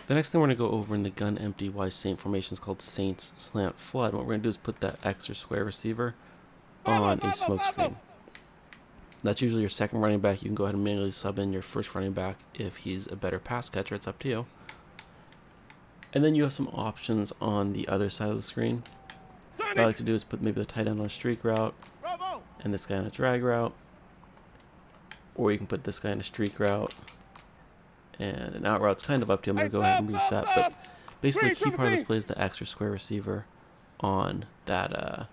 The next thing we're going to go over in the gun empty Y Saint formation is called Saints Slant Flood. What we're going to do is put that extra square receiver on a smoke screen. That's usually your second running back. You can go ahead and manually sub in your first running back if he's a better pass catcher. It's up to you. And then you have some options on the other side of the screen. What I like to do is put maybe the tight end on a streak route and this guy on a drag route. Or you can put this guy in a streak route and an out route's kind of up to you. I'm going to go ahead and reset. But basically the key part of this play is the extra square receiver on that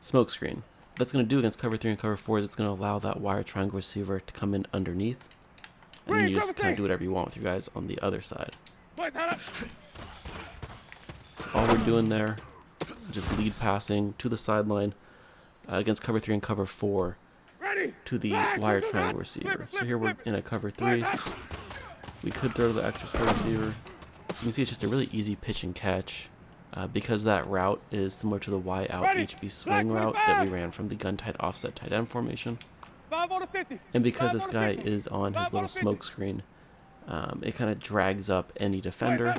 smoke screen. What that's going to do against cover 3 and cover 4 is it's going to allow that wire triangle receiver to come in underneath. And then you just kind of do whatever you want with your guys on the other side. So all we're doing there, just lead passing to the sideline against cover 3 and cover 4 to the wire triangle receiver. So here we're in a cover 3. We could throw the extra square receiver. You can see it's just a really easy pitch and catch because that route is similar to the Y out HB swing route that we ran from the gun tight offset tight end formation. And because this guy is on his little smoke screen, it kind of drags up any defender.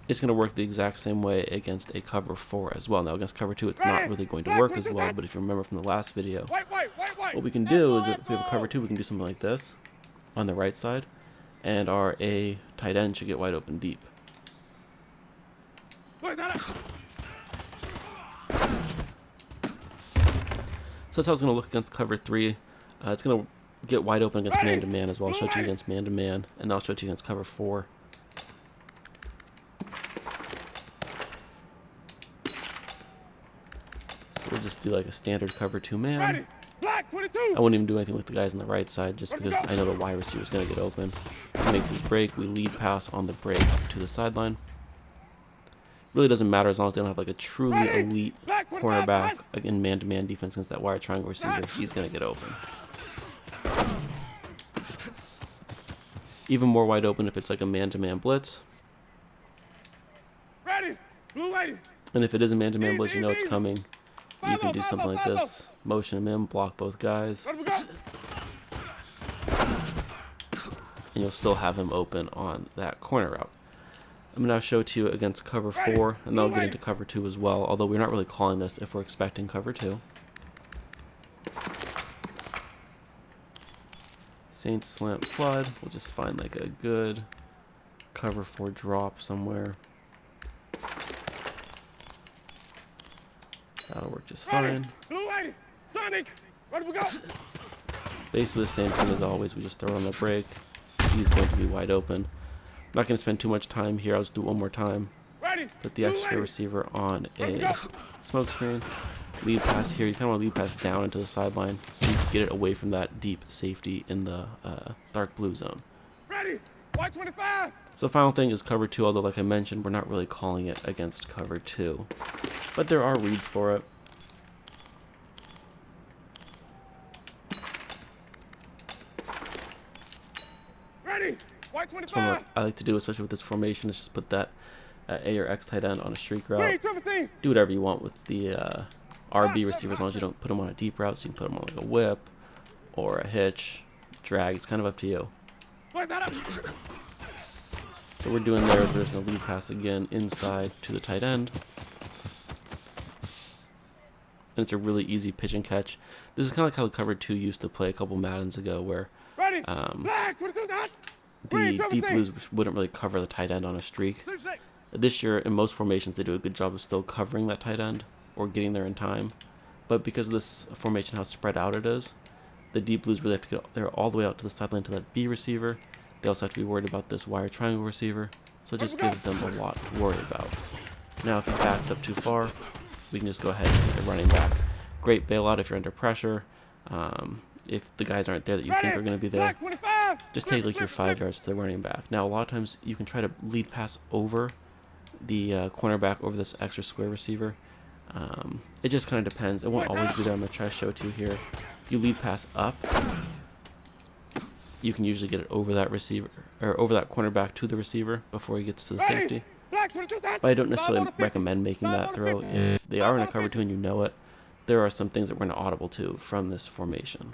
It's going to work the exact same way against a cover 4 as well. Now against cover 2 it's not really going to work as well, but if you remember from the last video, what we can do is if we have a cover 2 we can do something like this on the right side, and our A tight end should get wide open deep. So that's how it's going to look against cover 3. It's going to get wide open against man-to-man as well. I'll show it to you against man-to-man, and I'll show it to you against cover 4. So we'll just do like a standard cover 2 man. I wouldn't even do anything with the guys on the right side just because I know the wide receiver is going to get open. He makes his break. We lead pass on the break to the sideline. Really doesn't matter as long as they don't have like a truly elite cornerback in man-to-man defense against that wire triangle receiver. He's going to get open. Even more wide open if it's like a man-to-man blitz. And if it is a man-to-man blitz, you know it's coming. You can do something like this. Motion him in, block both guys. And you'll still have him open on that corner route. I'm going to now show it to you against cover 4, and then I'll get into cover 2 as well, although we're not really calling this if we're expecting cover 2. Saints Slant Flood. We'll just find like a good cover 4 drop somewhere. That'll work just fine. Basically the same thing as always. We just throw on the break. He's going to be wide open. I'm not going to spend too much time here. I'll just do it one more time. Put the extra receiver on a smoke screen. Lead pass here. You kind of want to lead pass down into the sideline so you can get it away from that deep safety in the dark blue zone. So the final thing is cover 2, although like I mentioned, we're not really calling it against cover 2. But there are reads for it. So what I like to do, especially with this formation, is just put that A or X tight end on a streak route. Do whatever you want with the RB receiver as long as you don't put them on a deep route. So you can put them on like a whip or a hitch, drag. It's kind of up to you. So we're doing there is we're just going to lead pass again inside to the tight end. And it's a really easy pitch and catch. This is kind of like how the cover 2 used to play a couple Maddens ago where the deep blues wouldn't really cover the tight end on a streak. This year, in most formations, they do a good job of still covering that tight end or getting there in time. But because of this formation, how spread out it is, the deep blues really have to get there all the way out to the sideline to that B receiver. They also have to be worried about this wire triangle receiver. So it just gives them a lot to worry about. Now, if he backs up too far, we can just go ahead and take the running back. Great bailout if you're under pressure. If the guys aren't there that you think are going to be there, just take like your 5 yards to the running back. Now, a lot of times you can try to lead pass over the cornerback over this extra square receiver. It just kind of depends. It won't always be there. I'm going to try to show it to you here. If you lead pass up, you can usually get it over that receiver or over that cornerback to the receiver before he gets to the safety. But I don't necessarily recommend making that throw. If they are in a cover 2 and you know it, there are some things that we're going to audible to from this formation.